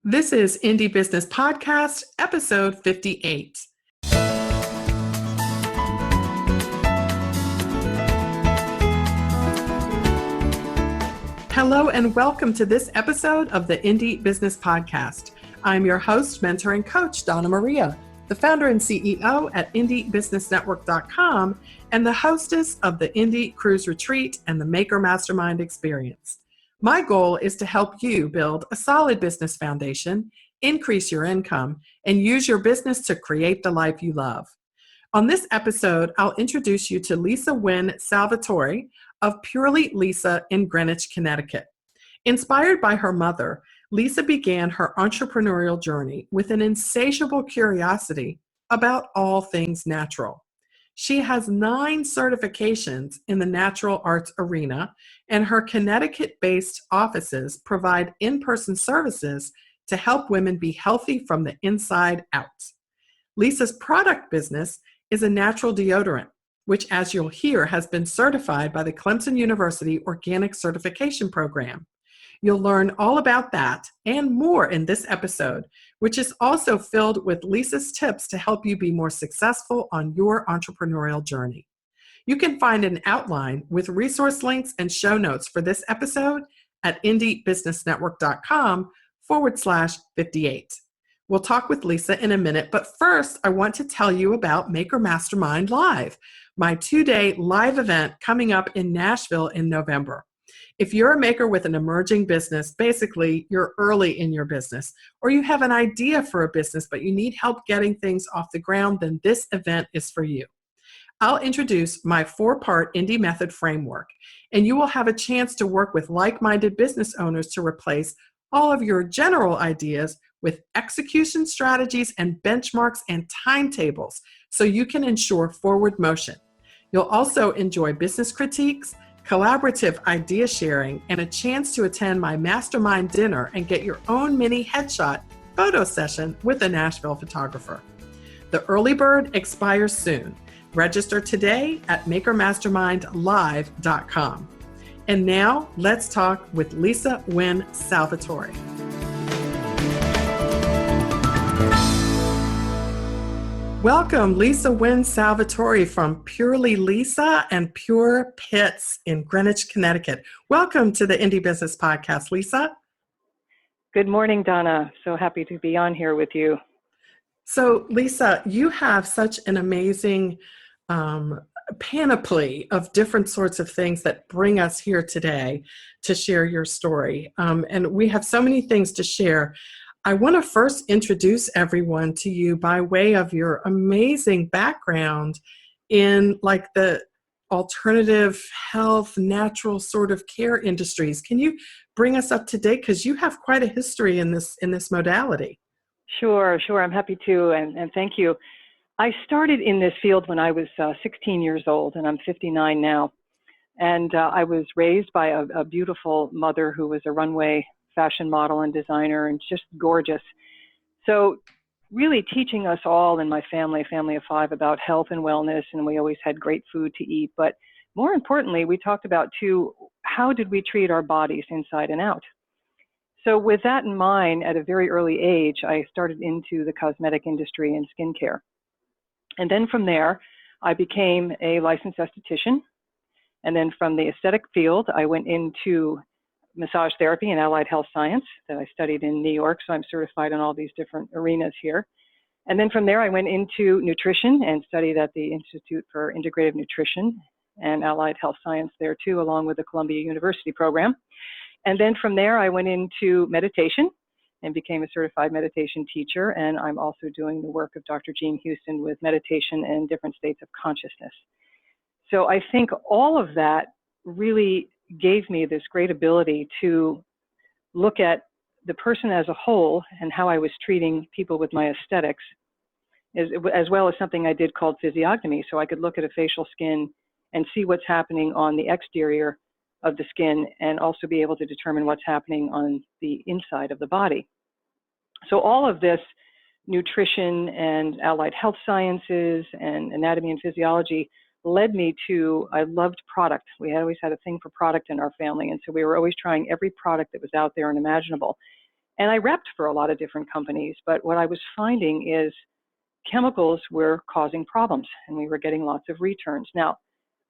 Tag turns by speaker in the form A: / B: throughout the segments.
A: This is Indie Business Podcast, episode 58. Hello and welcome to this episode of the Indie Business Podcast. I'm your host, mentor, and coach, Donna Maria, the founder and CEO at indiebusinessnetwork.com and the hostess of the Indie Cruise Retreat and the Maker Mastermind Experience. My goal is to help you build a solid business foundation, increase your income, and use your business to create the life you love. On this episode, I'll introduce you to Wynne Salvatore of Purely Lisa in Greenwich, Connecticut. Inspired by her mother, Lisa began her entrepreneurial journey with an insatiable curiosity about all things natural. She has 9 certifications in the natural arts arena, and her Connecticut-based offices provide in-person services to help women be healthy from the inside out. Lisa's product business is a natural deodorant, which, as you'll hear, has been certified by the Clemson University Organic Certification Program. You'll learn all about that and more in this episode, which is also filled with Lisa's tips to help you be more successful on your entrepreneurial journey. You can find an outline with resource links and show notes for this episode at indiebusinessnetwork.com/58. We'll talk with Lisa in a minute, but first I want to tell you about Maker Mastermind Live, my 2-day live event coming up in Nashville in November. If you're a maker with an emerging business, basically you're early in your business, or you have an idea for a business but you need help getting things off the ground, then this event is for you. I'll introduce my 4-part Indie Method framework, and you will have a chance to work with like-minded business owners to replace all of your general ideas with execution strategies and benchmarks and timetables so you can ensure forward motion. You'll also enjoy business critiques, collaborative idea sharing, and a chance to attend my mastermind dinner and get your own mini headshot photo session with a Nashville photographer. The early bird expires soon. Register today at makermastermindlive.com. And now let's talk with Wynne Salvatore. Welcome, Wynne Salvatore from Purely Lisa and Pure Pits in Greenwich, Connecticut. Welcome to the Indie Business Podcast, Lisa.
B: Good morning, Donna. So happy to be on here with you.
A: So, Lisa, you have such an amazing panoply of different sorts of things that bring us here today to share your story. And we have so many things to share. I want to first introduce everyone to you by way of your amazing background in like the alternative health, natural sort of care industries. Can you bring us up to date? Because you have quite a history in this modality.
B: Sure. I'm happy to, and thank you. I started in this field when I was 16 years old, and I'm 59 now. And I was raised by a beautiful mother who was a runway fashion model and designer, and just gorgeous. So really teaching us all in my family of 5, about health and wellness, and we always had great food to eat. But more importantly, we talked about too, how did we treat our bodies inside and out? So with that in mind, at a very early age, I started into the cosmetic industry and skincare. And then from there, I became a licensed esthetician. And then from the aesthetic field, I went into massage therapy and allied health science that I studied in New York. So I'm certified in all these different arenas here. And then from there, I went into nutrition and studied at the Institute for Integrative Nutrition and Allied Health Science there too, along with the Columbia University program. And then from there, I went into meditation and became a certified meditation teacher. And I'm also doing the work of Dr. Jean Houston with meditation and different states of consciousness. So I think all of that really gave me this great ability to look at the person as a whole and how I was treating people with my aesthetics, as well as something I did called physiognomy. So I could look at a facial skin and see what's happening on the exterior of the skin, and also be able to determine what's happening on the inside of the body. So all of this nutrition and allied health sciences and anatomy and physiology led me to, I loved product. We always had a thing for product in our family. And so we were always trying every product that was out there and imaginable. And I repped for a lot of different companies, but what I was finding is chemicals were causing problems and we were getting lots of returns. Now,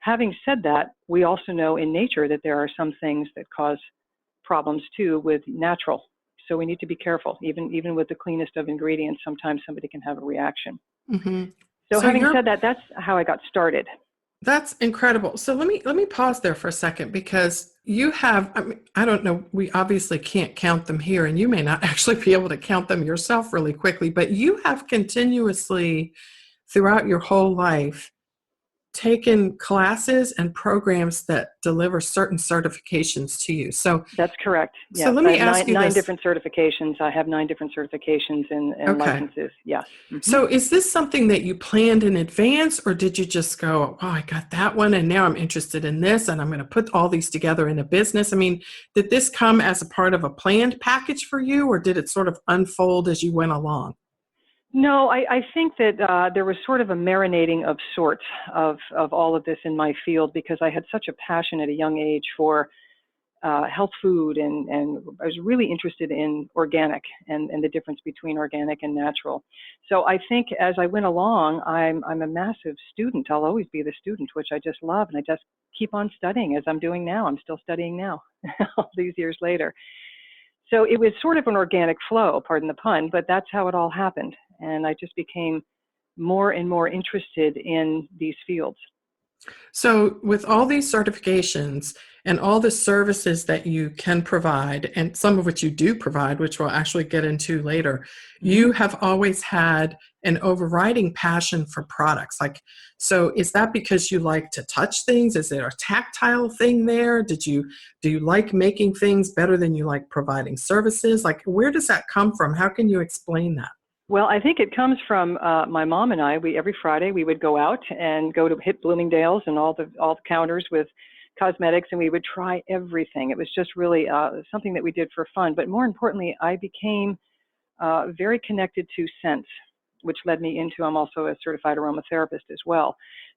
B: having said that, we also know in nature that there are some things that cause problems too with natural. So we need to be careful. Even with the cleanest of ingredients, sometimes somebody can have a reaction.
A: Mm-hmm.
B: So having said that, that's how I got started.
A: That's incredible. So let me pause there for a second, because you have, I mean, I don't know, we obviously can't count them here, and you may not actually be able to count them yourself really quickly, but you have continuously throughout your whole life taken classes and programs that deliver certain certifications to you. So
B: that's correct. Yeah.
A: So let me ask you
B: nine
A: this.
B: different certifications. I have 9 different certifications and licenses. Yes. Mm-hmm.
A: So is this something that you planned in advance, or did you just go, oh, I got that one and now I'm interested in this and I'm going to put all these together in a business? I mean, did this come as a part of a planned package for you, or did it sort of unfold as you went along?
B: No, I think that there was sort of a marinating of sorts of all of this in my field, because I had such a passion at a young age for health food, and I was really interested in organic and the difference between organic and natural. So I think as I went along, I'm a massive student. I'll always be the student, which I just love, and I just keep on studying as I'm doing now. I'm still studying now, all these years later. So it was sort of an organic flow, pardon the pun, but that's how it all happened. And I just became more and more interested in these fields.
A: So with all these certifications and all the services that you can provide, and some of which you do provide, which we'll actually get into later, you have always had an overriding passion for products. Like, so is that because you like to touch things? Is there a tactile thing there? Do you like making things better than you like providing services? Like, where does that come from? How can you explain that?
B: Well, I think it comes from my mom and I. Every Friday we would go out and go to hit Bloomingdale's and all the counters with cosmetics, and we would try everything. It was just really something that we did for fun. But more importantly, I became very connected to scents, which led me into, I'm also a certified aromatherapist as well.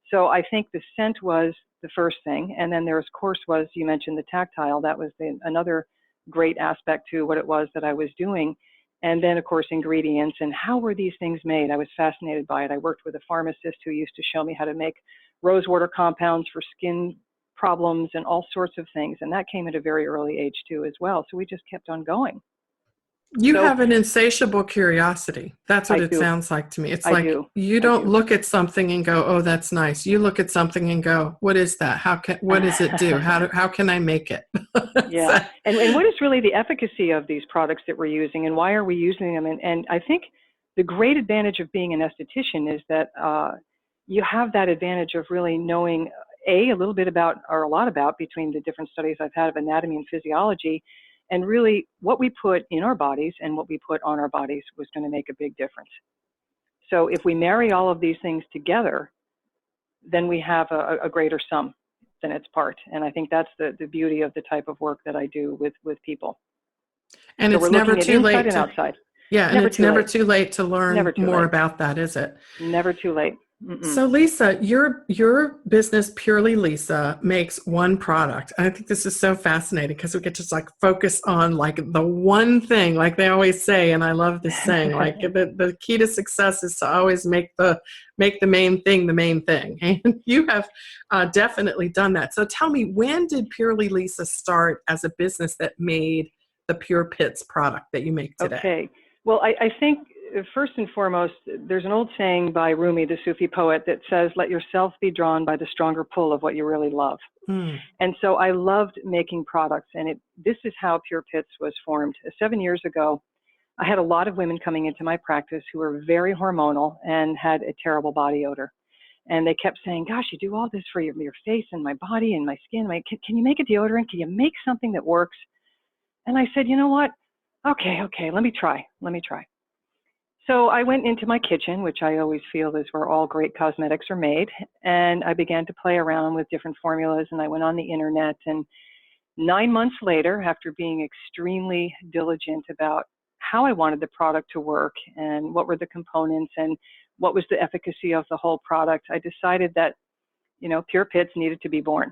B: So I think the scent was the first thing, and then there of course was, you mentioned the tactile. That was another great aspect to what it was that I was doing. And then, of course, ingredients and how were these things made? I was fascinated by it. I worked with a pharmacist who used to show me how to make rosewater compounds for skin problems and all sorts of things. And that came at a very early age, too, as well. So we just kept on going.
A: You have an insatiable curiosity. That's what it sounds like to me. It's like you don't look at something and go, oh, that's nice. You look at something and go, what is that? What does it do? How can I make it?
B: Yeah. And what is really the efficacy of these products that we're using, and why are we using them? And I think the great advantage of being an esthetician is that you have that advantage of really knowing a little bit about, or a lot about, between the different studies I've had of anatomy and physiology, and really what we put in our bodies and what we put on our bodies was going to make a big difference. So if we marry all of these things together, then we have a greater sum than its part. And I think that's the beauty of the type of work that I do with people.
A: And
B: so
A: it's never too late
B: and outside.
A: Yeah, and it's never too late to learn more about that, is it?
B: Never too late. Mm-mm.
A: So Lisa, your business, Purely Lisa, makes one product. I think this is so fascinating because we get to like focus on like the one thing, like they always say, and I love this saying, like the key to success is to always make the main thing the main thing. And you have definitely done that. So tell me, when did Purely Lisa start as a business that made the Pure Pits product that you make today?
B: Okay. Well, I think first and foremost, there's an old saying by Rumi, the Sufi poet, that says, let yourself be drawn by the stronger pull of what you really love. And so I loved making products, and this is how Pure Pits was formed. 7 years ago, I had a lot of women coming into my practice who were very hormonal and had a terrible body odor. And they kept saying, gosh, you do all this for your face and my body and my skin. Can you make a deodorant? Can you make something that works? And I said, you know what? Okay, let me try. So I went into my kitchen, which I always feel is where all great cosmetics are made, and I began to play around with different formulas, and I went on the internet, and 9 months later, after being extremely diligent about how I wanted the product to work and what were the components and what was the efficacy of the whole product, I decided that, Pure Pits needed to be born.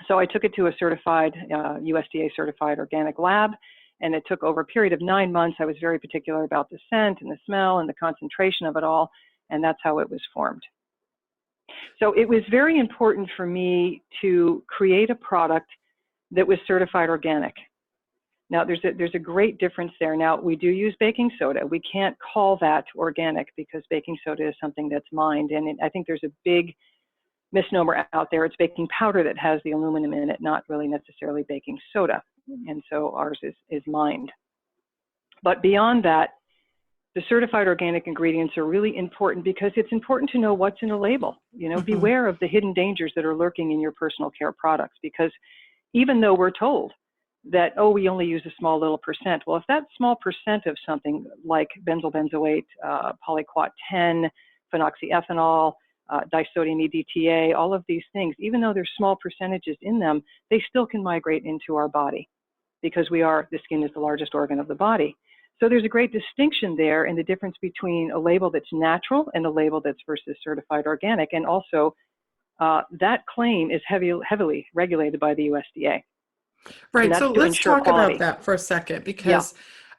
B: So I took it to a certified, USDA certified organic lab, And it took over a period of 9 months. I was very particular about the scent and the smell and the concentration of it all. And that's how it was formed. So it was very important for me to create a product that was certified organic. Now, there's a great difference there. Now, we do use baking soda. We can't call that organic because baking soda is something that's mined. And I think there's a big misnomer out there. It's baking powder that has the aluminum in it, not really necessarily baking soda. And so ours is mined. But beyond that, the certified organic ingredients are really important because it's important to know what's in a label. You know, beware of the hidden dangers that are lurking in your personal care products, because even though we're told that, oh, we only use a small little percent. Well, if that small percent of something like benzyl benzoate, polyquat 10, phenoxyethanol, disodium EDTA, all of these things, even though there's small percentages in them, they still can migrate into our body because the skin is the largest organ of the body. So there's a great distinction there in the difference between a label that's natural and a label that's versus certified organic. And also that claim is heavily regulated by the USDA.
A: Right. So let's talk
B: quality.
A: about that for a second because,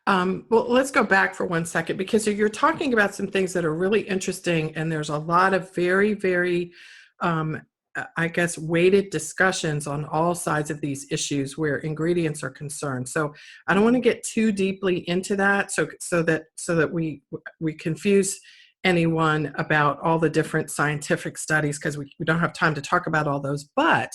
A: well, let's go back for 1 second because you're talking about some things that are really interesting, and there's a lot of very, very, I guess, weighted discussions on all sides of these issues where ingredients are concerned. So I don't want to get too deeply into that, so that we confuse anyone about all the different scientific studies, because we don't have time to talk about all those. But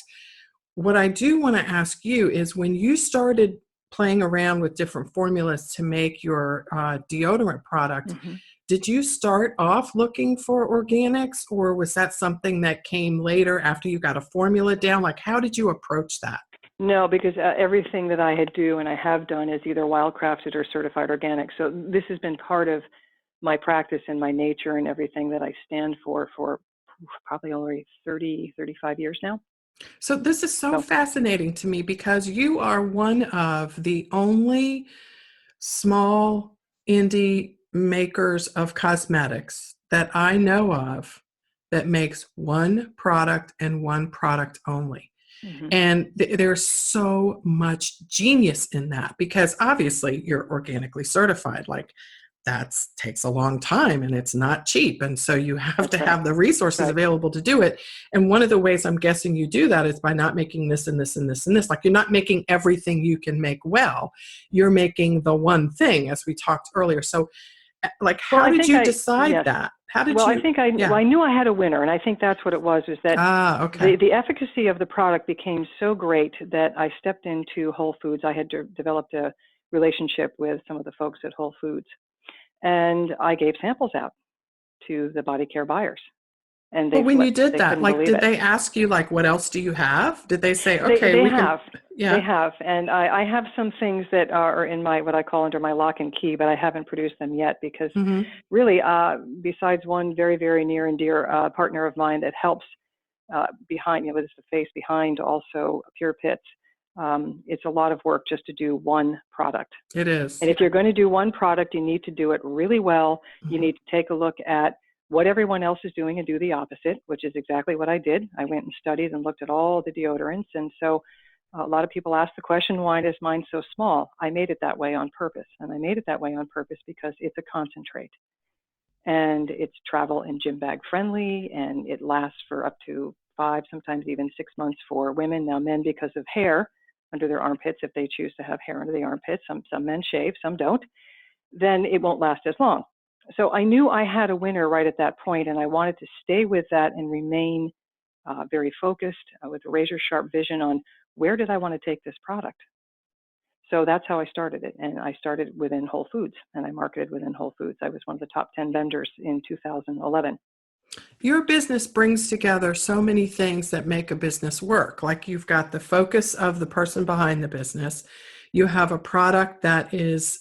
A: what I do want to ask you is, when you started playing around with different formulas to make your deodorant product, did you start off looking for organics, or was that something that came later after you got a formula down? Like, how did you approach that?
B: No, because everything that I do and I have done is either wildcrafted or certified organic. So this has been part of my practice and my nature and everything that I stand for probably already 30, 35 years now.
A: So this is so fascinating to me, because you are one of the only small indie makers of cosmetics that I know of that makes one product and one product only. And there's so much genius in that, because obviously you're organically certified. Like, that takes a long time and it's not cheap. And so you have to have the resources available to do it. And one of the ways I'm guessing you do that is by not making this and this and this and this. Like, you're not making everything you can make well. You're making the one thing, as we talked earlier. So, like, how did you decide that? How did you?
B: I think I knew I had a winner, and I think that's what it was that the efficacy of the product became so great that I stepped into Whole Foods. I had developed a relationship with some of the folks at Whole Foods. And I gave samples out to the body care buyers. And
A: when you did that, like, did they ask you, like, what else do you have? Did they say, okay,
B: they have. They have. And I have some things that are in what I call under my lock and key, but I haven't produced them yet because really, besides one very, very near and dear partner of mine that helps behind, is the face behind also Pure Pits. It's a lot of work just to do one product.
A: It is.
B: And if you're going to do one product, you need to do it really well. You need to take a look at what everyone else is doing and do the opposite, which is exactly what I did. I went and studied and looked at all the deodorants. And so a lot of people ask the question, why is mine so small? I made it that way on purpose. And I made it that way on purpose because it's a concentrate. And it's travel and gym bag friendly, and it lasts for up to 5, sometimes even 6 months for women. Now, men, because of hair under their armpits, if they choose to have hair under the armpits, some men shave, some don't, then it won't last as long. So I knew I had a winner right at that point, and I wanted to stay with that and remain very focused with a razor sharp vision on where did I want to take this product. So that's how I started it. And I started within Whole Foods, and I marketed within Whole Foods. I was one of the top 10 vendors in 2011.
A: Your business brings together so many things that make a business work. Like, you've got the focus of the person behind the business. You have a product that is,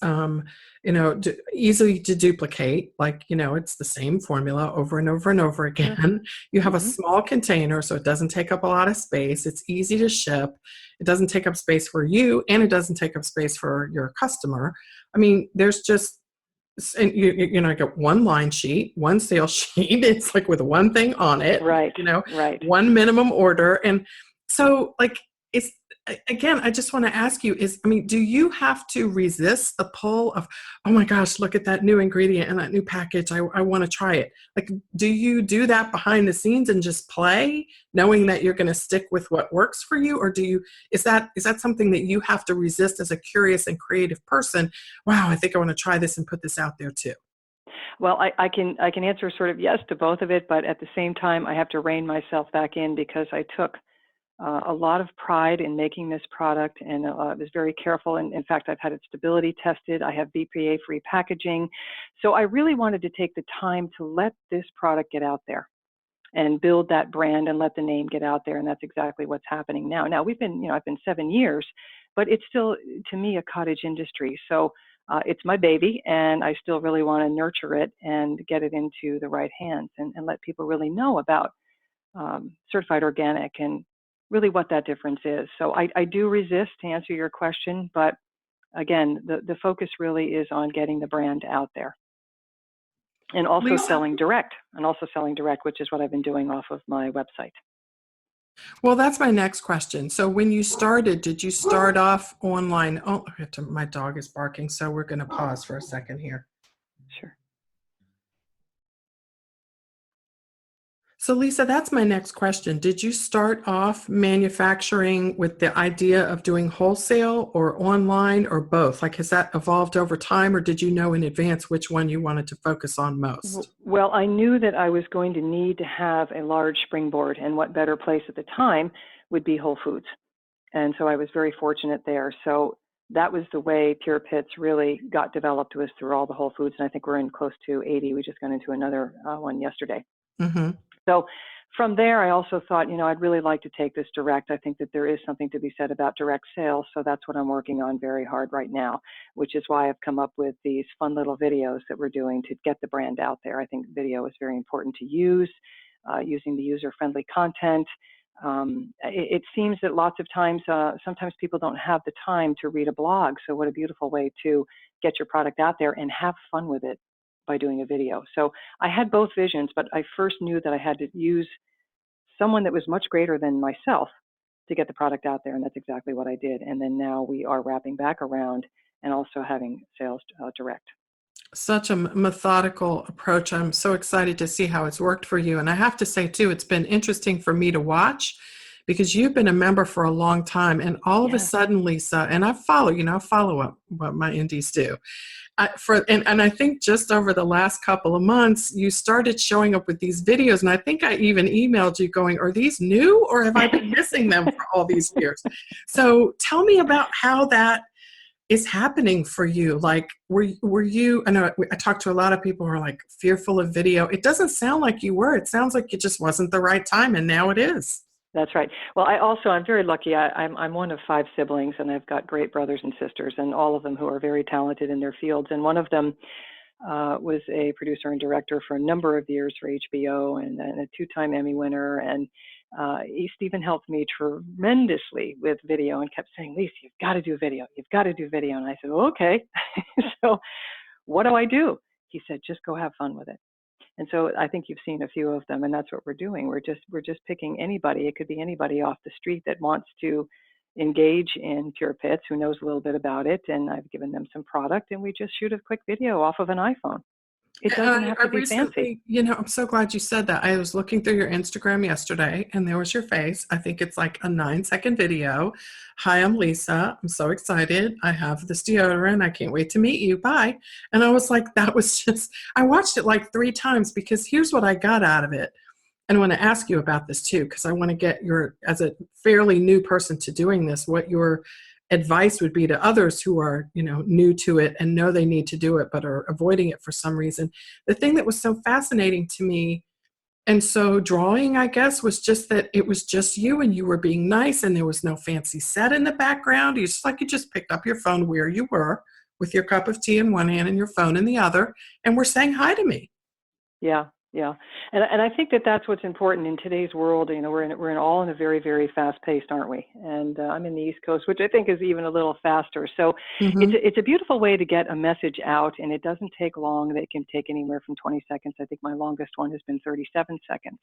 A: easily to duplicate. Like, it's the same formula over and over and over again. You have a small container, so it doesn't take up a lot of space. It's easy to ship. It doesn't take up space for you, and it doesn't take up space for your customer. I mean, there's just, and I get one line sheet, one sales sheet. It's like with one thing on it,
B: right?
A: One minimum order. And so, like, again, I just want to ask you do you have to resist the pull of, oh my gosh, look at that new ingredient and that new package. I want to try it. Like, do you do that behind the scenes and just play knowing that you're going to stick with what works for you? Or is that something that you have to resist as a curious and creative person? Wow, I think I want to try this and put this out there too.
B: Well, I can answer sort of yes to both of it, but at the same time, I have to rein myself back in because I took a lot of pride in making this product, and was very careful. And in fact, I've had it stability tested. I have BPA-free packaging. So I really wanted to take the time to let this product get out there and build that brand and let the name get out there. And that's exactly what's happening now. Now, I've been 7 years, but it's still, to me, a cottage industry. So it's my baby, and I still really want to nurture it and get it into the right hands and let people really know about certified organic and really what that difference is. So I do resist, to answer your question, but again, the focus really is on getting the brand out there and also selling direct, which is what I've been doing off of my website.
A: Well, that's my next question. So when you started, did you start off online? Oh, my dog is barking, so we're going to pause for a second here.
B: Sure.
A: So Lisa, that's my next question. Did you start off manufacturing with the idea of doing wholesale or online or both? Like, has that evolved over time, or did you know in advance which one you wanted to focus on most?
B: Well, I knew that I was going to need to have a large springboard, and what better place at the time would be Whole Foods. And so I was very fortunate there. So that was the way Pure Pits really got developed, was through all the Whole Foods. And I think we're in close to 80. We just got into another one yesterday.
A: Mm-hmm.
B: So from there, I also thought, I'd really like to take this direct. I think that there is something to be said about direct sales. So that's what I'm working on very hard right now, which is why I've come up with these fun little videos that we're doing to get the brand out there. I think video is very important to use, using the user-friendly content. It seems that lots of times, sometimes people don't have the time to read a blog. So what a beautiful way to get your product out there and have fun with it by doing a video. So I had both visions, but I first knew that I had to use someone that was much greater than myself to get the product out there, and that's exactly what I did. And then now we are wrapping back around and also having sales direct.
A: Such a methodical approach. I'm so excited to see how it's worked for you. And I have to say, too, it's been interesting for me to watch because you've been a member for a long time. And all of a sudden, Lisa, and I follow what my indies do. And I think just over the last couple of months, you started showing up with these videos. And I think I even emailed you going, are these new or have I been missing them for all these years? So tell me about how that is happening for you. Like, were you, I know I talked to a lot of people who are like fearful of video. It doesn't sound like you were. It sounds like it just wasn't the right time. And now it is.
B: That's right. Well, I'm very lucky. I'm one of 5 siblings, and I've got great brothers and sisters, and all of them who are very talented in their fields. And one of them was a producer and director for a number of years for HBO, and a 2-time Emmy winner. And Stephen helped me tremendously with video and kept saying, Lisa, you've got to do video. You've got to do video. And I said, well, okay. So what do I do? He said, just go have fun with it. And so I think you've seen a few of them, and that's what we're doing. We're just picking anybody. It could be anybody off the street that wants to engage in Pure Pits, who knows a little bit about it, and I've given them some product, and we just shoot a quick video off of an iPhone. It doesn't have to be fancy.
A: I'm so glad you said that. I was looking through your Instagram yesterday, and there was your face. I think it's like a 9-second video. Hi, I'm Lisa. I'm so excited. I have this deodorant. I can't wait to meet you. Bye. And I was like, I watched it like 3 times because here's what I got out of it. And I want to ask you about this too, because I want to get as a fairly new person to doing this, what your advice would be to others who are, new to it and know they need to do it, but are avoiding it for some reason. The thing that was so fascinating to me and so drawing, I guess, was just that it was just you and you were being nice and there was no fancy set in the background. You just picked up your phone where you were with your cup of tea in one hand and your phone in the other and were saying hi to me.
B: Yeah. Yeah. And I think that that's what's important in today's world. We're all in a very, very fast paced, aren't we? And I'm in the East Coast, which I think is even a little faster. So it's a beautiful way to get a message out, and it doesn't take long. It can take anywhere from 20 seconds. I think my longest one has been 37 seconds.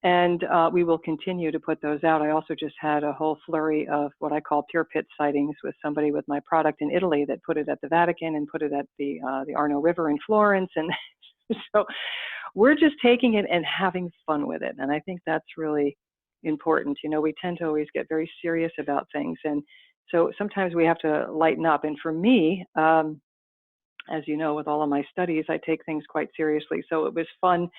B: And we will continue to put those out. I also just had a whole flurry of what I call pure pit sightings with somebody with my product in Italy that put it at the Vatican and put it at the Arno River in Florence. And so we're just taking it and having fun with it. And I think that's really important. You know, we tend to always get very serious about things. And so sometimes we have to lighten up. And for me, as you know, with all of my studies, I take things quite seriously. So it was fun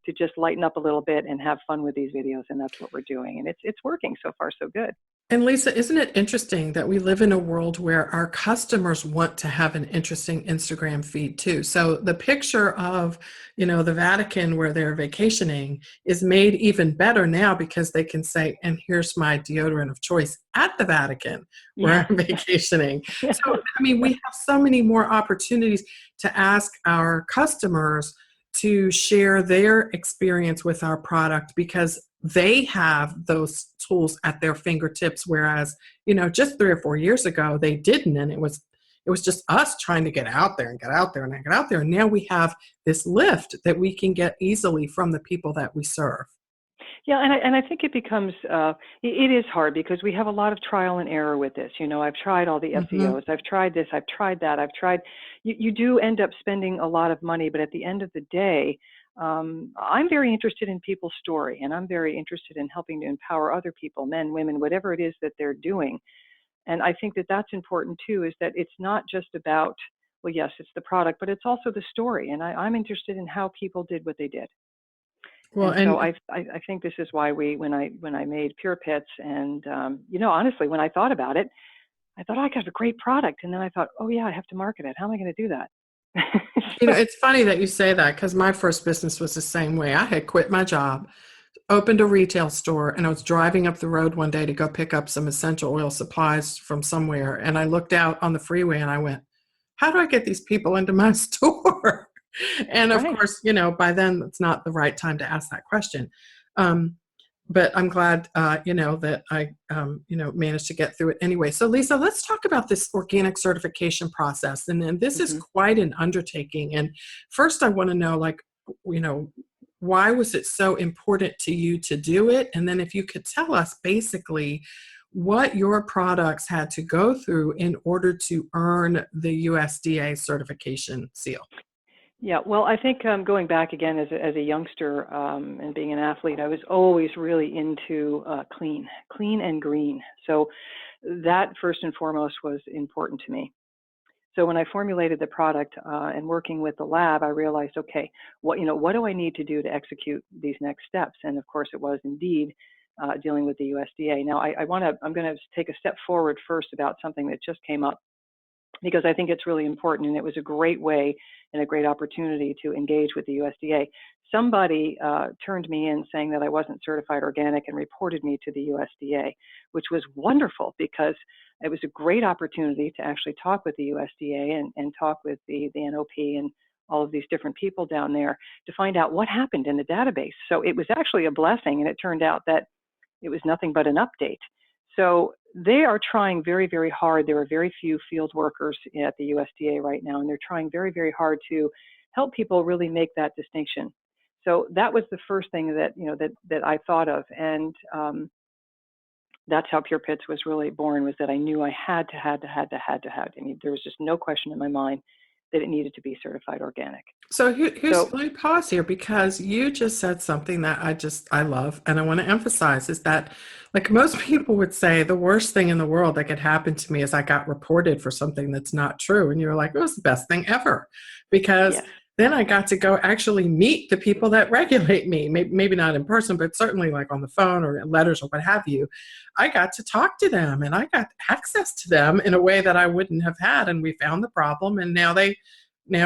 B: to just lighten up a little bit and have fun with these videos. And that's what we're doing. And it's working so far, so good.
A: And Lisa, isn't it interesting that we live in a world where our customers want to have an interesting Instagram feed too? So the picture of, you know, the Vatican where they're vacationing is made even better now because they can say, and here's my deodorant of choice at the Vatican where I'm vacationing.
B: Yeah.
A: So, I mean, we have so many more opportunities to ask our customers to share their experience with our product because they have those tools at their fingertips, whereas, you know, just 3 or 4 years ago, they didn't. And it was just us trying to get out there and get out there and get out there. And now we have this lift that we can get easily from the people that we serve.
B: Yeah, and I think it becomes, it is hard because we have a lot of trial and error with this. You know, I've tried all the SEOs, I've tried this, I've tried that, you do end up spending a lot of money, but at the end of the day, I'm very interested in people's story, and I'm very interested in helping to empower other people, men, women, whatever it is that they're doing. And I think that that's important too, is that it's not just about, well, yes, it's the product, but it's also the story. And I'm interested in how people did what they did. Well, and so I think this is why when I made Pure Pits, and you know, honestly, when I thought about it, I thought I got a great product, and then I thought, oh yeah, I have to market it. How am I going to do that?
A: You know, it's funny that you say that because my first business was the same way. I had quit my job, opened a retail store, and I was driving up the road one day to go pick up some essential oil supplies from somewhere. And I looked out on the freeway and I went, how do I get these people into my store? And of course, you know, by then it's not the right time to ask that question. But I'm glad, you know, that I, you know, managed to get through it anyway. So Lisa, let's talk about this organic certification process. And this is quite an undertaking. And first I want to know, like, you know, why was it so important to you to do it? And then if you could tell us basically what your products had to go through in order to earn the USDA certification seal.
B: Yeah, well, I think going back again as a youngster and being an athlete, I was always really into clean and green. So that first and foremost was important to me. So when I formulated the product and working with the lab, I realized, okay, what do I need to do to execute these next steps? And of course, it was indeed dealing with the USDA. Now, I'm going to take a step forward first about something that just came up, because I think it's really important, and it was a great way and a great opportunity to engage with the USDA. Somebody turned me in saying that I wasn't certified organic and reported me to the USDA, which was wonderful because it was a great opportunity to actually talk with the USDA and talk with the NOP and all of these different people down there to find out what happened in the database. So it was actually a blessing, and it turned out that it was nothing but an update. So they are trying very, very hard. There are very few field workers at the USDA right now, and they're trying very, very hard to help people really make that distinction. So that was the first thing that I thought of, and that's how Pure Pits was really born. Was that I knew I had to. I mean, there was just no question in my mind that it needed to be certified organic.
A: So let me pause here, because you just said something that I love, and I want to emphasize is that, like, most people would say the worst thing in the world that could happen to me is I got reported for something that's not true. And you're like, it was the best thing ever, because then I got to go actually meet the people that regulate me, maybe not in person, but certainly like on the phone or in letters or what have you. I got to talk to them, and I got access to them in a way that I wouldn't have had. And we found the problem, and now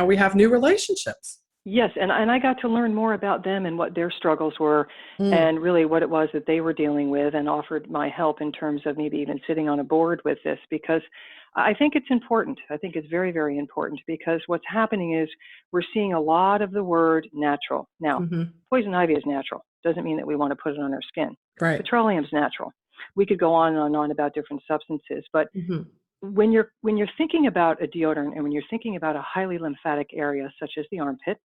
A: we have new relationships.
B: Yes, and I got to learn more about them and what their struggles were, and really what it was that they were dealing with, and offered my help in terms of maybe even sitting on a board with this, because I think it's important. I think it's very, very important, because what's happening is we're seeing a lot of the word natural. Now, poison ivy is natural. Doesn't mean that we want to put it on our skin.
A: Right.
B: Petroleum's natural. We could go on and on about different substances, but when you're thinking about a deodorant, and when you're thinking about a highly lymphatic area such as the armpit,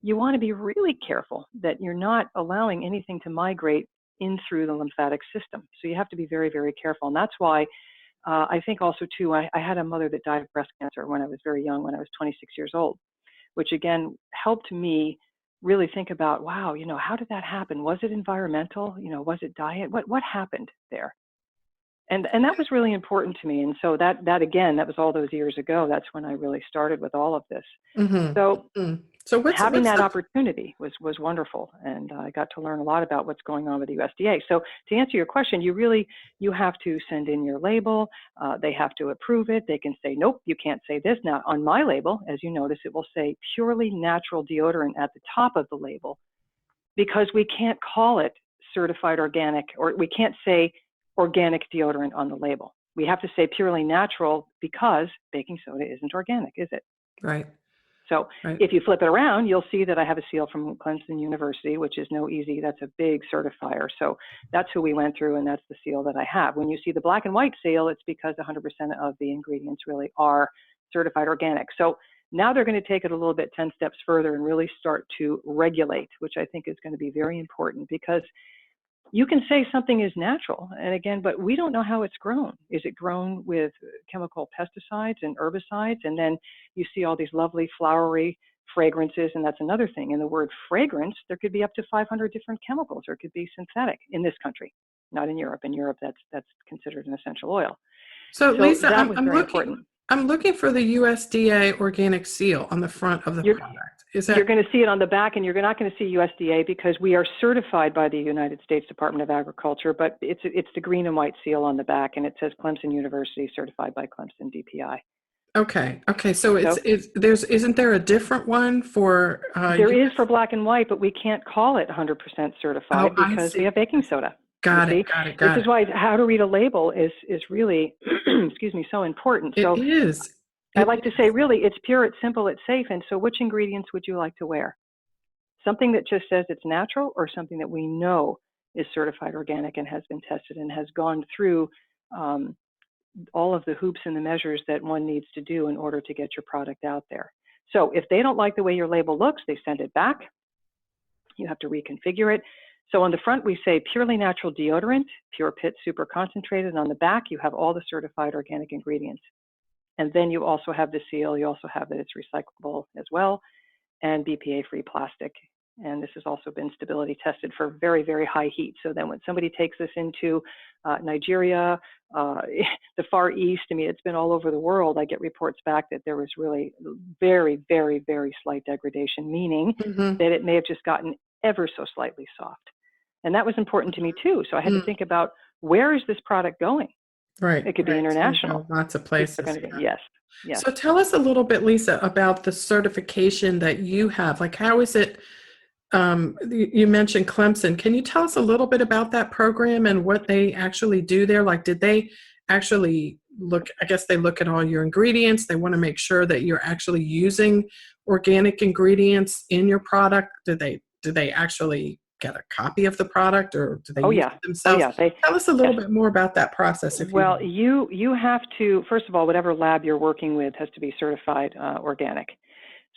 B: you want to be really careful that you're not allowing anything to migrate in through the lymphatic system. So you have to be very, very careful. And that's why I think also too, I had a mother that died of breast cancer when I was very young, when I was 26 years old, which again helped me really think about, wow, how did that happen? Was it environmental? Was it diet? What happened there? And that was really important to me. And so that again, that was all those years ago. That's when I really started with all of this.
A: Mm-hmm.
B: So
A: Mm-hmm. So
B: having that opportunity was wonderful. And I got to learn a lot about what's going on with the USDA. So to answer your question, you have to send in your label. They have to approve it. They can say, nope, you can't say this. Now on my label, as you notice, it will say purely natural deodorant at the top of the label, because we can't call it certified organic, or we can't say organic deodorant on the label. We have to say purely natural, because baking soda isn't organic, is it?
A: Right.
B: So if you flip it around, you'll see that I have a seal from Clemson University, which is that's a big certifier. So that's who we went through, and that's the seal that I have. When you see the black and white seal, it's because 100% of the ingredients really are certified organic. So now they're going to take it a little bit 10 steps further and really start to regulate, which I think is going to be very important, because you can say something is natural, and again, but we don't know how it's grown. Is it grown with chemical pesticides and herbicides? And then you see all these lovely flowery fragrances, and that's another thing. In the word fragrance, there could be up to 500 different chemicals, or it could be synthetic in this country, not in Europe. In Europe, that's considered an essential oil.
A: So Lisa, I'm looking for the USDA organic seal on the front of the product. You're
B: going to see it on the back, and you're not going to see USDA, because we are certified by the United States Department of Agriculture, but it's the green and white seal on the back, and it says Clemson University, certified by Clemson DPI.
A: Okay. So isn't there a different one for?
B: There is for black and white, but we can't call it 100% certified because we have baking soda.
A: Got it.
B: This is why how to read a label is really, excuse me, so important.
A: It is.
B: I like to say, really, it's pure, it's simple, it's safe. And so which ingredients would you like to wear? Something that just says it's natural, or something that we know is certified organic and has been tested and has gone through all of the hoops and the measures that one needs to do in order to get your product out there. So if they don't like the way your label looks, they send it back. You have to reconfigure it. So on the front, we say purely natural deodorant, pure pit, super concentrated. And on the back, you have all the certified organic ingredients. And then you also have the seal. You also have that it's recyclable as well, and BPA-free plastic. And this has also been stability tested for very, very high heat. So then when somebody takes this into Nigeria, the Far East, it's been all over the world. I get reports back that there was really very, very, very slight degradation, meaning that it may have just gotten ever so slightly soft. And that was important to me too. So I had to think about, where is this product going?
A: Right.
B: It could be international.
A: Lots of places.
B: Yes.
A: So tell us a little bit, Lisa, about the certification that you have. Like, how is it? You mentioned Clemson. Can you tell us a little bit about that program and what they actually do there? Like, did they actually look? I guess they look at all your ingredients. They want to make sure that you're actually using organic ingredients in your product. Do they actually get a copy of the product, or do they use it themselves? Tell us a little bit more about that process.
B: You have to, first of all, whatever lab you're working with has to be certified organic.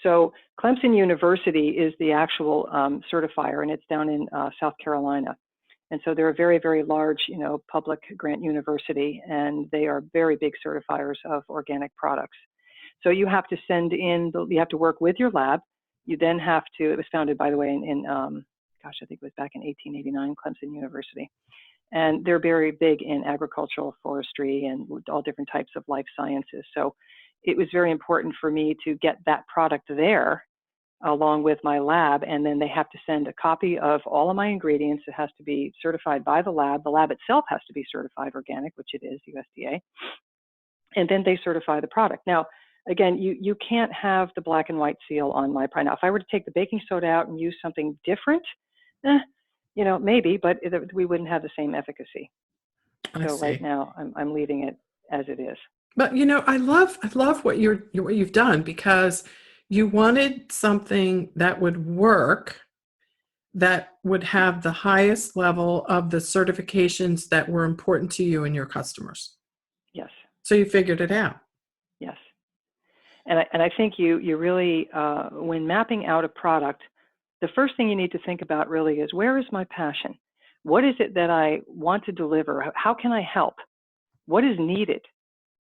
B: So Clemson University is the actual certifier, and it's down in South Carolina. And so they're a very, very large, public grant university, and they are very big certifiers of organic products. So you have to you have to work with your lab. You then have to, it was founded, by the way, I think it was back in 1889, Clemson University. And they're very big in agricultural, forestry, and all different types of life sciences. So it was very important for me to get that product there along with my lab. And then they have to send a copy of all of my ingredients. It has to be certified by the lab. The lab itself has to be certified organic, which it is, USDA. And then they certify the product. Now, again, you can't have the black and white seal on my product. Now, if I were to take the baking soda out and use something different, maybe, but we wouldn't have the same efficacy. So right now, I'm leaving it as it is.
A: But I love what you've done, because you wanted something that would work, that would have the highest level of the certifications that were important to you and your customers.
B: Yes.
A: So you figured it out.
B: Yes. And I think you really, when mapping out a product, the first thing you need to think about really is, where is my passion? What is it that I want to deliver? How can I help? What is needed?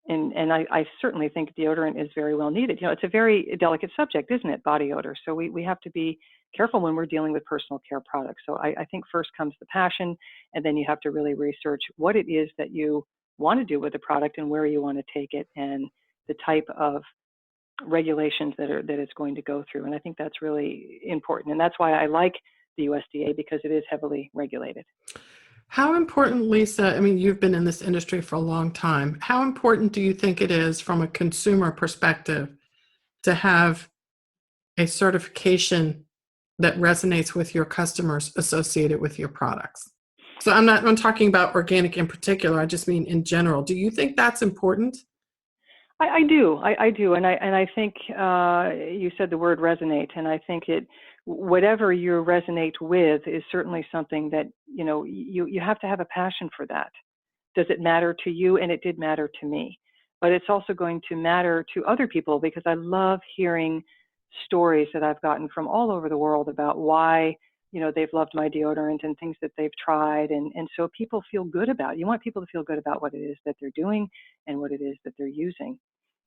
B: And I certainly think deodorant is very well needed. It's a very delicate subject, isn't it? Body odor. So we have to be careful when we're dealing with personal care products. So I think first comes the passion, and then you have to really research what it is that you want to do with the product and where you want to take it, and the type of regulations that it's going to go through. And I think that's really important. And that's why I like the USDA, because it is heavily regulated.
A: How important, Lisa, I mean, you've been in this industry for a long time. How important do you think it is from a consumer perspective to have a certification that resonates with your customers associated with your products? So I'm talking about organic in particular. I just mean in general. Do you think that's important?
B: I do. And I think you said the word resonate, and I think whatever you resonate with is certainly something that, you have to have a passion for that. Does it matter to you? And it did matter to me. But it's also going to matter to other people, because I love hearing stories that I've gotten from all over the world about why, they've loved my deodorant and things that they've tried. And so people feel good about it. You want people to feel good about what it is that they're doing and what it is that they're using.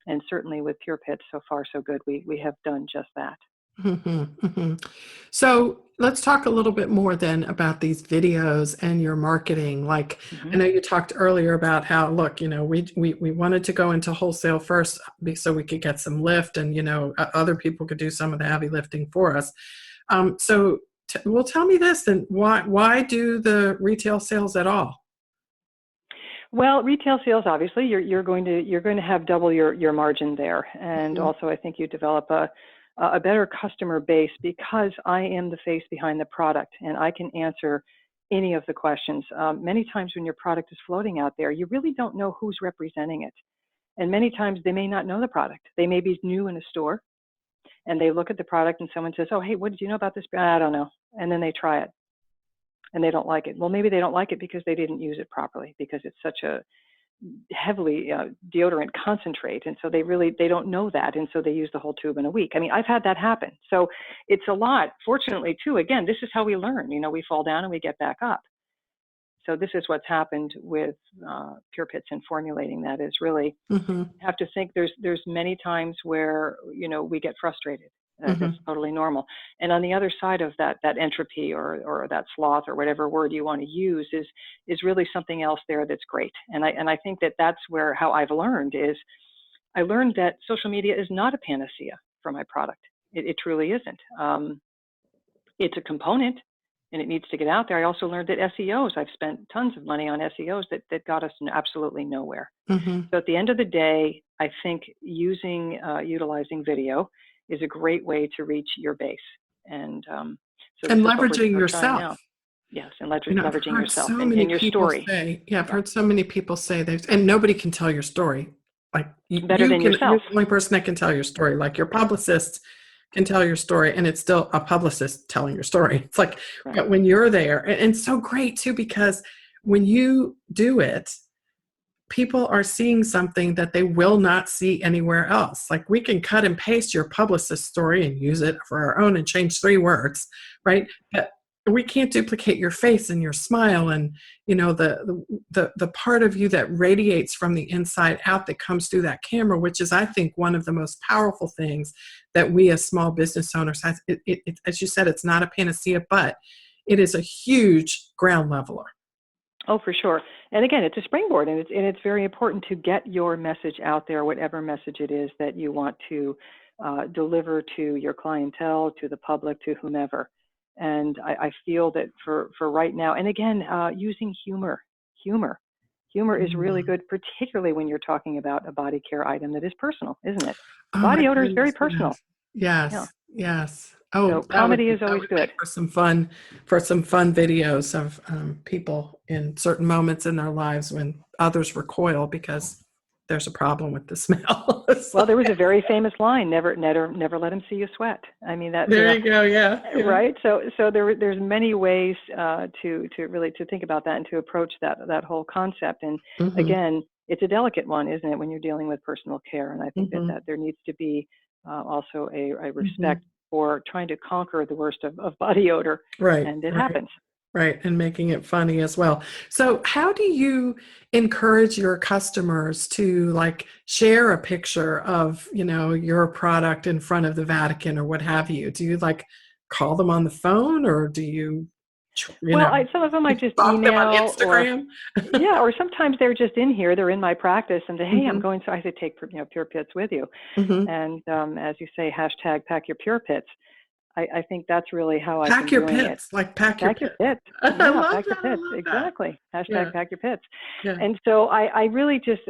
B: And certainly with Pure Pits, so far so good. We have done just that.
A: Mm-hmm, mm-hmm. So let's talk a little bit more then about these videos and your marketing. Like, I know you talked earlier about how, look, we wanted to go into wholesale first so we could get some lift, and, other people could do some of the heavy lifting for us. Well, tell me this then, why do the retail sales at all?
B: Well, retail sales, obviously, you're going to have double your margin there, and also I think you develop a better customer base, because I am the face behind the product, and I can answer any of the questions. Many times when your product is floating out there, you really don't know who's representing it, and many times they may not know the product. They may be new in a store, and they look at the product, and someone says, "Oh, hey, what did you know about this?" I don't know, and then they try it. And they don't like it. Well, maybe they don't like it because they didn't use it properly, because it's such a heavily deodorant concentrate. And so they don't know that. And so they use the whole tube in a week. I mean, I've had that happen. So it's a lot. Fortunately, too, again, this is how we learn. We fall down and we get back up. So this is what's happened with Pure Pits and formulating that, is really have to think there's many times where, we get frustrated. That's totally normal. And on the other side of that entropy or that sloth, or whatever word you want to use, is really something else there that's great. And I think that's how I've learned is, I learned that social media is not a panacea for my product. It truly isn't. It's a component, and it needs to get out there. I also learned that SEOs, I've spent tons of money on SEOs that got us absolutely nowhere. So at the end of the day, I think utilizing video is a great way to reach your base, and
A: leveraging yourself.
B: Yes, and leveraging yourself
A: so
B: and your story.
A: I've heard so many people say and nobody can tell your story like
B: better than yourself.
A: You're the only person that can tell your story. Like, your publicist can tell your story, and it's still a publicist telling your story. It's like, but when you're there, and so great too, because when you do it, people are seeing something that they will not see anywhere else. Like, we can cut and paste your publicist story and use it for our own and change 3 words, right? But we can't duplicate your face and your smile and, the part of you that radiates from the inside out that comes through that camera, which is, I think, one of the most powerful things that we as small business owners have. It, as you said, it's not a panacea, but it is a huge ground leveler.
B: Oh, for sure. And again, it's a springboard, and it's very important to get your message out there, whatever message it is that you want to deliver to your clientele, to the public, to whomever. And I feel that for right now, and again, using humor is really good, particularly when you're talking about a body care item that is personal, isn't it? Body odor is very personal.
A: Yes. Oh,
B: so comedy is always good.
A: For some fun videos of people in certain moments in their lives when others recoil because there's a problem with the smell.
B: Well, there was a very famous line: "Never let him see you sweat." I mean, that.
A: There you go. Yeah.
B: Right. So there's many ways to really think about that and to approach that whole concept. And again, it's a delicate one, isn't it, when you're dealing with personal care? And I think that there needs to be also a respect for trying to conquer the worst of body odor.
A: Right.
B: And it
A: Right.
B: happens.
A: Right. And making it funny as well. So how do you encourage your customers to like share a picture of, your product in front of the Vatican or what have you? Do you like call them on the phone, or do you,
B: Well, some of them I just
A: stalk them on
B: email, or
A: Instagram?
B: or sometimes they're just in here. They're in my practice, and say, hey, I'm going. So I say, take Pure Pits with you,
A: Mm-hmm.
B: and as you say, hashtag pack your Pure Pits. I think that's really how I've been
A: Pack your
B: doing it.
A: pits, like pack your
B: Pack your
A: pits.
B: pits.
A: I
B: Yeah,
A: love
B: pack your
A: that. I
B: pits.
A: love that.
B: Exactly. Hashtag
A: Yeah.
B: pack your pits.
A: Yeah.
B: And so I really just,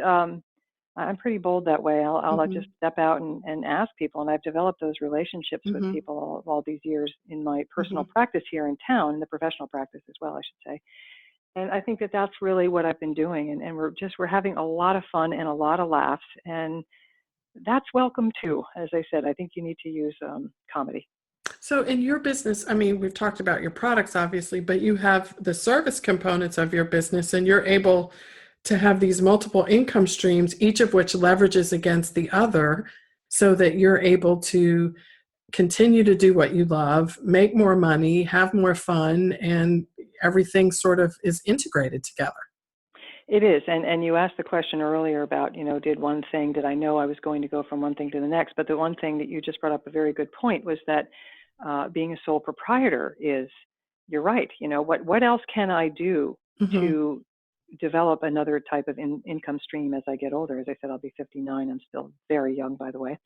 B: I'm pretty bold that way. I'll just step out and ask people. And I've developed those relationships with people all these years in my personal practice here in town, in the professional practice as well, I should say. And I think that that's really what I've been doing. And we're having a lot of fun and a lot of laughs. And that's welcome too. As I said, I think you need to use comedy.
A: So in your business, I mean, we've talked about your products, obviously, but you have the service components of your business, and you're able to have these multiple income streams, each of which leverages against the other, so that you're able to continue to do what you love, make more money, have more fun, and everything sort of is integrated together.
B: It is, and you asked the question earlier about, did I know I was going to go from one thing to the next? But the one thing that you just brought up, a very good point, was that being a sole proprietor is, you're right. What else can I do to develop another type of income stream as I get older? As I said, I'll be 59. I'm still very young, by the way.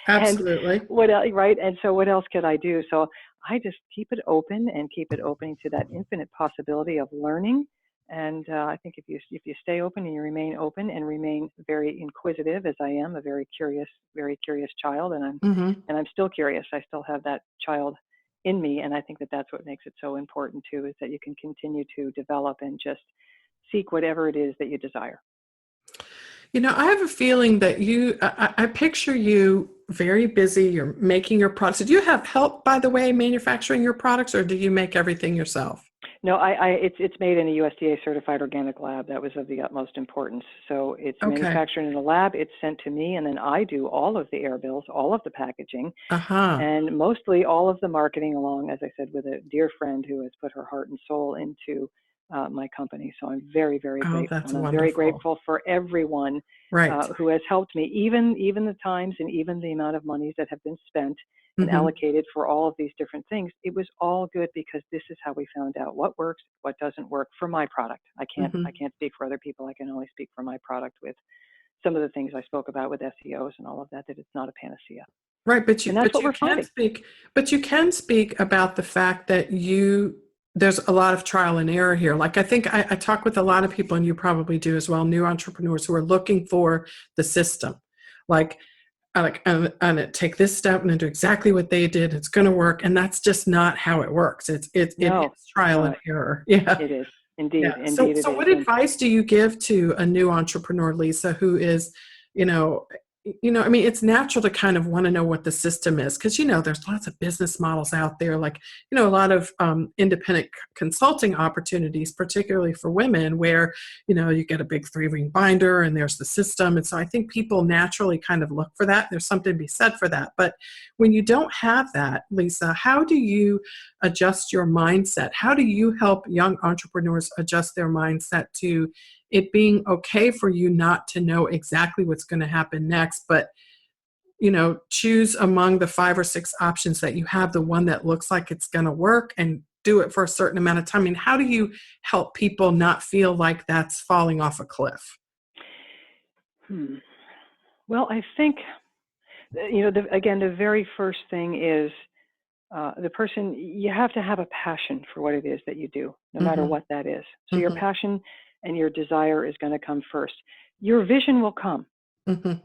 A: Absolutely.
B: And what else, right? And so what else could I do? So I just keep it open and keep it opening to that infinite possibility of learning. And I think if you stay open and you remain open and remain very inquisitive, as I am, a very curious child, and I'm still curious. I still have that child in me, and I think that that's what makes it so important too, is that you can continue to develop and just seek whatever it is that you desire.
A: I have a feeling that I picture you very busy. You're making your products. Do you have help, by the way, manufacturing your products, or do you make everything yourself?
B: No, it's made in a USDA certified organic lab. That was of the utmost importance. So it's manufactured in a lab. It's sent to me, and then I do all of the air bills, all of the packaging, and mostly all of the marketing, along, as I said, with a dear friend who has put her heart and soul into my company. So I'm very, very grateful.
A: That's
B: and I'm
A: wonderful.
B: very grateful for everyone who has helped me, even the times and even the amount of monies that have been spent and allocated for all of these different things. It was all good, because this is how we found out what works, what doesn't work for my product. I can't speak for other people. I can only speak for my product, with some of the things I spoke about with SEOs and all of that it's not a panacea.
A: Right, but you can speak about the fact that there's a lot of trial and error here. Like, I think I talk with a lot of people, and you probably do as well, new entrepreneurs who are looking for the system. And take this step and do exactly what they did. It's going to work, and that's just not how it works. It's trial and error. Yeah,
B: it is indeed.
A: Yeah.
B: Indeed,
A: so what advice do you give to a new entrepreneur, Lisa, who is, I mean, it's natural to kind of want to know what the system is, because, there's lots of business models out there, like, a lot of independent consulting opportunities, particularly for women, where, you get a big 3-ring binder and there's the system. And so I think people naturally kind of look for that. There's something to be said for that. But when you don't have that, Lisa, how do you adjust your mindset? How do you help young entrepreneurs adjust their mindset to it being okay for you not to know exactly what's going to happen next, but, choose among the 5 or 6 options that you have, the one that looks like it's going to work, and do it for a certain amount of time? I mean, how do you help people not feel like that's falling off a cliff?
B: Well, I think, the very first thing is the person, you have to have a passion for what it is that you do, no matter what that is. So your passion and your desire is going to come first. Your vision will come,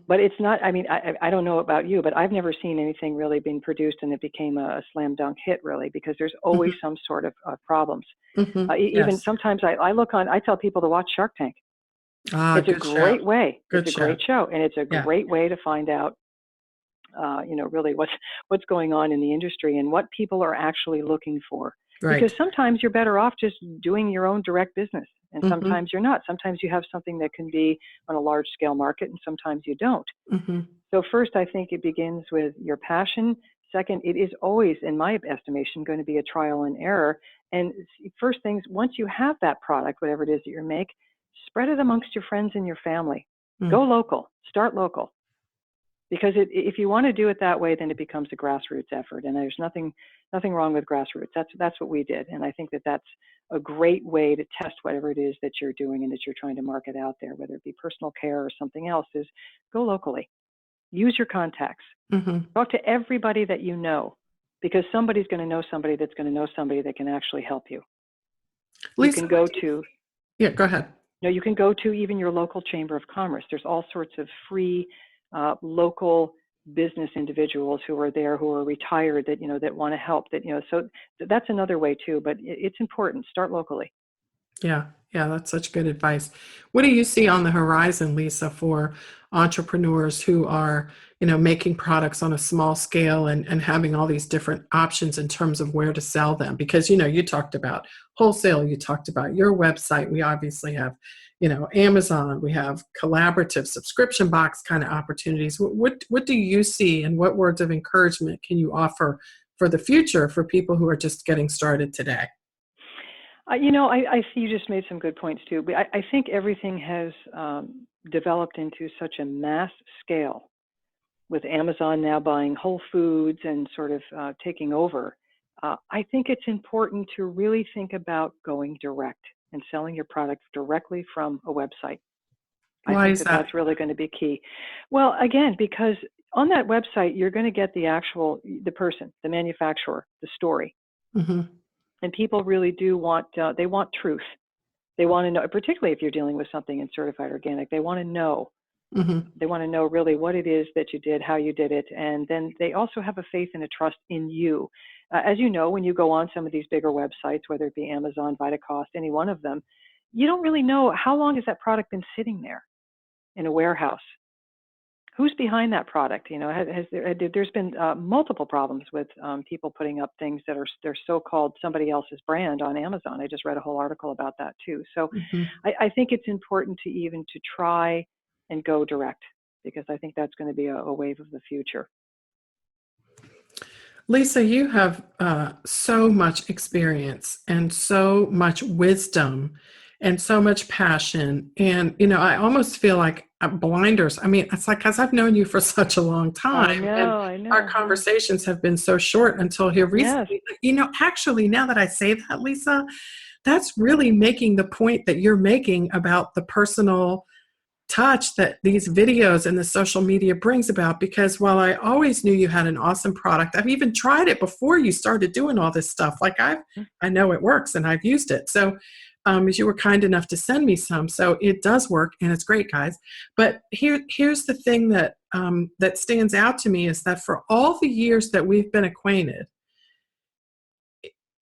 B: but it's not, I mean, I don't know about you, but I've never seen anything really being produced and it became a slam dunk hit, really, because there's always some sort of problems. Even sometimes I tell people to watch Shark Tank. It's a great way. It's a great show. And it's a great way to find out, really what's going on in the industry and what people are actually looking for. Right. Because sometimes you're better off just doing your own direct business, and sometimes you're not. Sometimes you have something that can be on a large scale market, and sometimes you don't. So first, I think it begins with your passion. Second, it is always, in my estimation, going to be a trial and error. And first things, once you have that product, whatever it is that you make, spread it amongst your friends and your family. Go local, start local. Because if you want to do it that way, then it becomes a grassroots effort. And there's nothing wrong with grassroots. That's what we did. And I think that that's a great way to test whatever it is that you're doing and that you're trying to market out there, whether it be personal care or something else, is go locally. Use your contacts. Talk to everybody that you know, because somebody's going to know somebody that's going to know somebody that can actually help you.
A: Lisa,
B: You can go to...
A: Yeah, go ahead.
B: You can go to even your local chamber of commerce. There's all sorts of free local business individuals who are there, who are retired, that that want to help. So that's another way too. But it's important. Start locally.
A: Yeah, that's such good advice. What do you see on the horizon, Lisa, for entrepreneurs who are, making products on a small scale and having all these different options in terms of where to sell them? Because, you talked about wholesale, you talked about your website. We obviously have, Amazon, we have collaborative subscription box kind of opportunities. What do you see, and what words of encouragement can you offer for the future for people who are just getting started today?
B: I see you just made some good points too, but I think everything has developed into such a mass scale, with Amazon now buying Whole Foods and sort of taking over. I think it's important to really think about going direct and selling your product directly from a website.
A: Why is that?
B: That's really going to be key. Well, again, because on that website, you're going to get the person, the manufacturer, the story. And people really do want, they want truth. They want to know, particularly if you're dealing with something in certified organic, they want to know. They want to know really what it is that you did, how you did it. And then they also have a faith and a trust in you. As you know, when you go on some of these bigger websites, whether it be Amazon, Vitacost, any one of them, you don't really know how long has that product been sitting there in a warehouse. Who's behind that product? There's been multiple problems with people putting up things that they're so-called somebody else's brand on Amazon. I just read a whole article about that too. So I think it's important to try and go direct, because I think that's going to be a wave of the future.
A: Lisa, you have so much experience and so much wisdom and so much passion. And, I almost feel like blinders. I mean, it's like, because I've known you for such a long time.
B: I know.
A: Our conversations have been so short until here recently. Yes. Actually, now that I say that, Lisa, that's really making the point that you're making about the personal touch that these videos and the social media brings about. Because while I always knew you had an awesome product, I've even tried it before you started doing all this stuff. Like I know it works and I've used it. So as you were kind enough to send me some. So it does work and it's great, guys. But here's the thing that that stands out to me is that for all the years that we've been acquainted,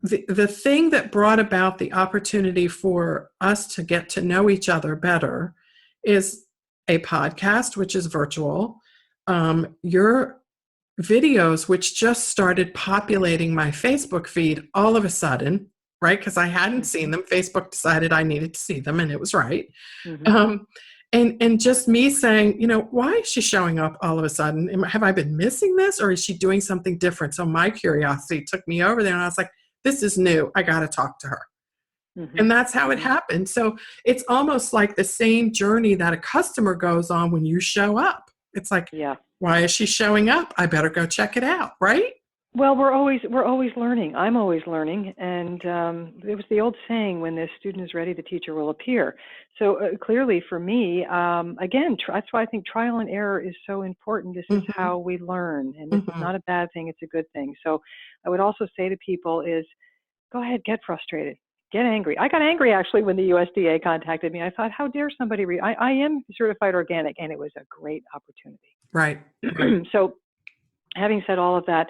A: the thing that brought about the opportunity for us to get to know each other better is a podcast, which is virtual, your videos, which just started populating my Facebook feed all of a sudden, right? Because I hadn't seen them. Facebook decided I needed to see them, and it was right. And just me saying, why is she showing up all of a sudden? Have I been missing this, or is she doing something different? So my curiosity took me over there, and I was like, this is new. I got to talk to her. And that's how it happened. So it's almost like the same journey that a customer goes on when you show up. It's like, why is she showing up? I better go check it out, right?
B: Well, we're always learning. I'm always learning. And it was the old saying, when the student is ready, the teacher will appear. So clearly for me, again, that's why I think trial and error is so important. This is how we learn. And this is not a bad thing. It's a good thing. So I would also say to people is, go ahead, get frustrated. Get angry. I got angry actually when the USDA contacted me. I thought, how dare somebody I am certified organic, and it was a great opportunity.
A: Right.
B: So having said all of that,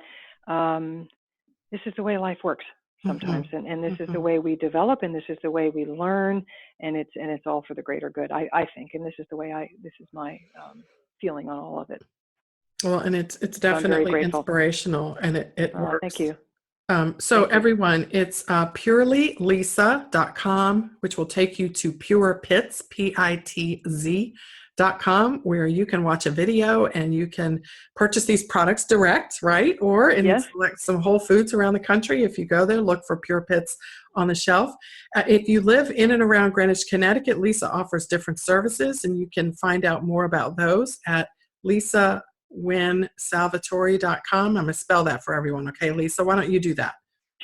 B: this is the way life works sometimes, and this is the way we develop, and this is the way we learn, and it's all for the greater good, I think, and this is my feeling on all of it.
A: Well, and it's definitely inspirational, and it works.
B: Thank you.
A: So everyone, it's purelylisa.com, which will take you to Pure Pits, Pitz Greenwich.com, where you can watch a video and you can purchase these products direct, right? Or in
B: Yes.
A: select some Whole Foods around the country. If you go there, look for Pure Pits on the shelf. If you live in and around Greenwich, Connecticut, Lisa offers different services, and you can find out more about those at Wynne Salvatore.com. I'm going to spell that for everyone. Okay, Lisa, why don't you do that?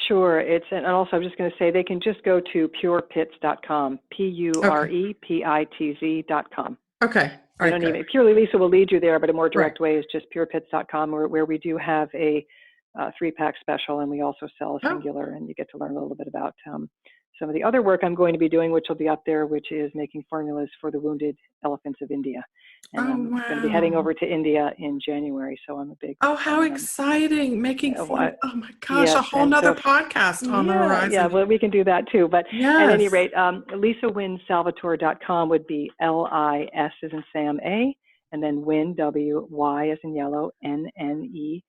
B: Sure. And also I'm just going to say they can just go to purepits.com, PUREPITZ.com.
A: Okay. All right.
B: Purely Lisa will lead you there, but a more direct way is just purepits.com, where we do have a 3-pack special, and we also sell a singular, and you get to learn a little bit about some of the other work I'm going to be doing, which will be up there, which is making formulas for the wounded elephants of India. And I'm going to be heading over to India in January, so I'm a big...
A: Oh, how exciting. Making formulas. Oh my gosh,
B: yes,
A: a whole nother podcast on the horizon.
B: Yeah, well, we can do that too. But
A: yes.
B: At any rate, LisaWynneSalvatore.com would be LIS as in Sam A, and then Wynne, W-Y as in yellow, N-N-E,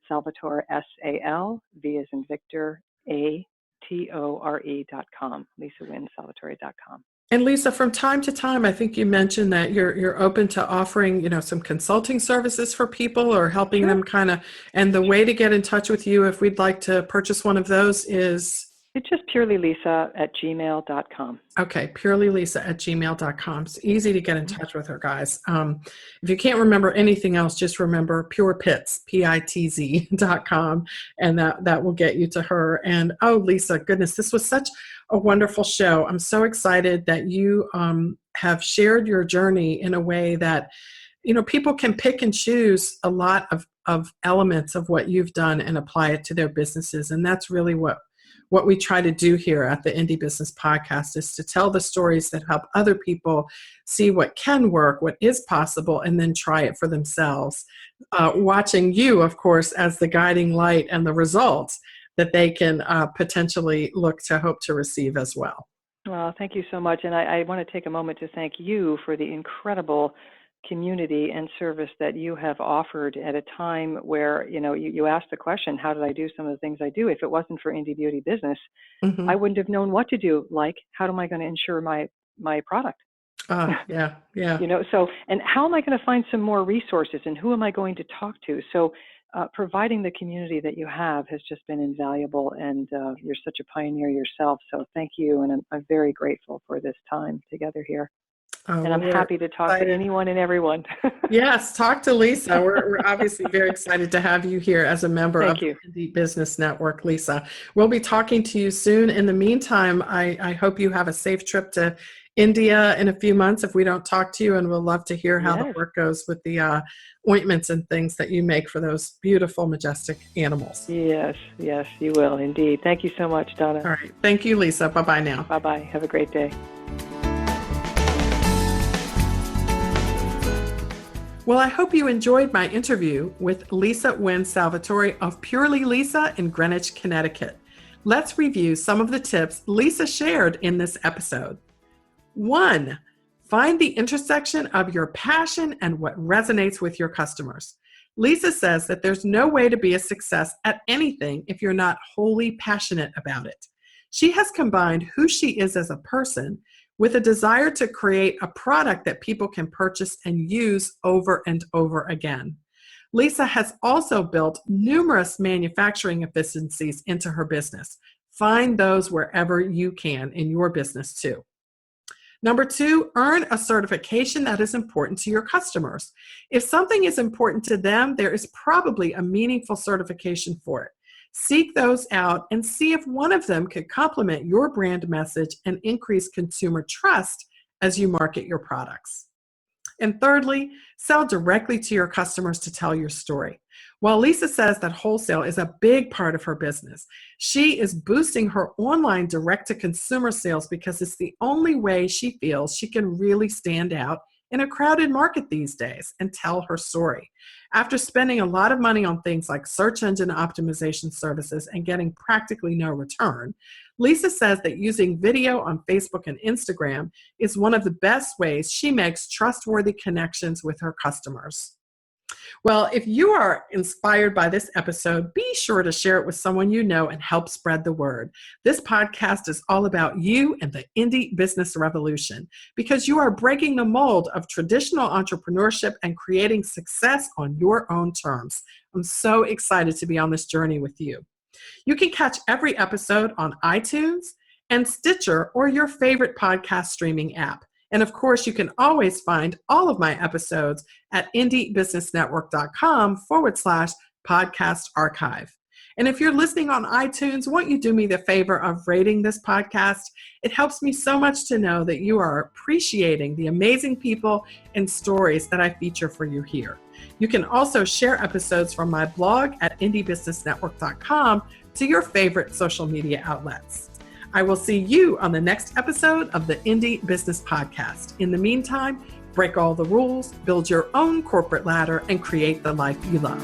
B: Salvatore, S-A-L-V as in Victor, A-T-O-R-E.com, LisaWynneSalvatore.com.
A: And Lisa, from time to time, I think you mentioned that you're open to offering, some consulting services for people or helping them and the way to get in touch with you if we'd like to purchase one of those is?
B: It's just purelylisa@gmail.com.
A: Okay, purelylisa@gmail.com. It's easy to get in touch with her, guys. If you can't remember anything else, just remember Pure Pits, PITZ.com, and that will get you to her. And oh, Lisa, goodness, this was such a wonderful show. I'm so excited that you have shared your journey in a way that, people can pick and choose a lot of elements of what you've done and apply it to their businesses. And that's really what we try to do here at the Indie Business Podcast, is to tell the stories that help other people see what can work, what is possible, and then try it for themselves. Watching you, of course, as the guiding light and the results that they can potentially hope to receive as well.
B: Well, thank you so much. And I want to take a moment to thank you for the incredible community and service that you have offered at a time where, you asked the question, how did I do some of the things I do? If it wasn't for Indie Beauty Business, I wouldn't have known what to do. Like, how am I going to insure my product?
A: Yeah.
B: So, and how am I going to find some more resources, and who am I going to talk to? So providing the community that you have has just been invaluable, and you're such a pioneer yourself. So thank you. And I'm very grateful for this time together here. And I'm happy to talk to anyone and everyone.
A: Yes, talk to Lisa. We're obviously very excited to have you here as a member of the Indie Business Network, Lisa. We'll be talking to you soon. In the meantime, I hope you have a safe trip to India in a few months if we don't talk to you, and we'll love to hear how the work goes with the ointments and things that you make for those beautiful, majestic animals.
B: Yes, you will indeed. Thank you so much, Donna.
A: All right. Thank you, Lisa. Bye-bye now.
B: Bye-bye. Have a great day.
A: Well, I hope you enjoyed my interview with Lisa Wynne Salvatore of Purely Lisa in Greenwich, Connecticut. Let's review some of the tips Lisa shared in this episode. 1, find the intersection of your passion and what resonates with your customers. Lisa says that there's no way to be a success at anything if you're not wholly passionate about it. She has combined who she is as a person with a desire to create a product that people can purchase and use over and over again. Lisa has also built numerous manufacturing efficiencies into her business. Find those wherever you can in your business too. Number 2, earn a certification that is important to your customers. If something is important to them, there is probably a meaningful certification for it. Seek those out and see if one of them could complement your brand message and increase consumer trust as you market your products. And thirdly, sell directly to your customers to tell your story. While Lisa says that wholesale is a big part of her business, she is boosting her online direct-to-consumer sales because it's the only way she feels she can really stand out in a crowded market these days and tell her story. After spending a lot of money on things like search engine optimization services and getting practically no return, Lisa says that using video on Facebook and Instagram is one of the best ways she makes trustworthy connections with her customers. Well, if you are inspired by this episode, be sure to share it with someone you know and help spread the word. This podcast is all about you and the indie business revolution because you are breaking the mold of traditional entrepreneurship and creating success on your own terms. I'm so excited to be on this journey with you. You can catch every episode on iTunes and Stitcher or your favorite podcast streaming app. And of course, you can always find all of my episodes at indiebusinessnetwork.com/podcast archive. And if you're listening on iTunes, won't you do me the favor of rating this podcast? It helps me so much to know that you are appreciating the amazing people and stories that I feature for you here. You can also share episodes from my blog at indiebusinessnetwork.com to your favorite social media outlets. I will see you on the next episode of the Indie Business Podcast. In the meantime, break all the rules, build your own corporate ladder, and create the life you love.